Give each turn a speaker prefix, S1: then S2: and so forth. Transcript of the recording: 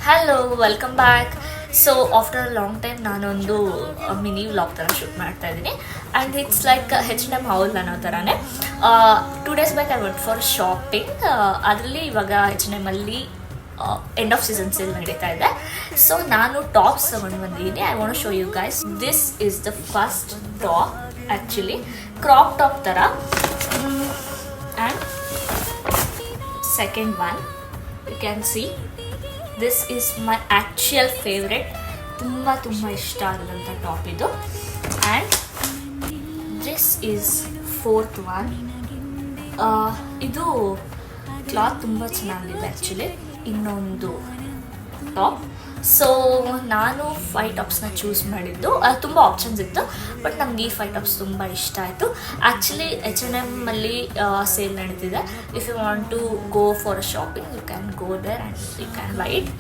S1: Hello welcome back. So after a long time ನಾನೊಂದು mini vlog ಥರ shoot ಮಾಡ್ತಾ ಇದ್ದೀನಿ and it's like H&M haul ಅನ್ನೋ ಥರನೇ. 2 days back I went for shopping. ಅದರಲ್ಲಿ ಇವಾಗ H&M ಅಲ್ಲಿ ಎಂಡ್ ಆಫ್ ಸೀಸನ್ ಸೇಲ್ ನಡೀತಾ ಇದೆ. ಸೊ ನಾನು ಟಾಪ್ಸ್ ತಗೊಂಡು ಬಂದಿದ್ದೀನಿ. I want to show you guys. This is the first top, actually crop top ಥರ. And second one you can see, this is my actual favourite. ತುಂಬ ಇಷ್ಟ ಆದಂಥ top ಇದು. And this is fourth one. ಇದು cloth ತುಂಬ ಚೆನ್ನಾಗಿದೆ actually. ಇನ್ನೊಂದು top. So ನಾನು 5 ಟಾಪ್ಸ್ನ ಚೂಸ್ ಮಾಡಿದ್ದು. ತುಂಬ ಆಪ್ಷನ್ಸ್ ಇತ್ತು, ಬಟ್ ನಮ್ಗೆ ಈ 5 ಟಾಪ್ಸ್ ತುಂಬ ಇಷ್ಟ ಆಯಿತು. ಆ್ಯಕ್ಚುಲಿ H&M ಅಲ್ಲಿ ಸೇಲ್ ನಡೀತಿದೆ. If you want to go for a shopping you can go there and you can buy it.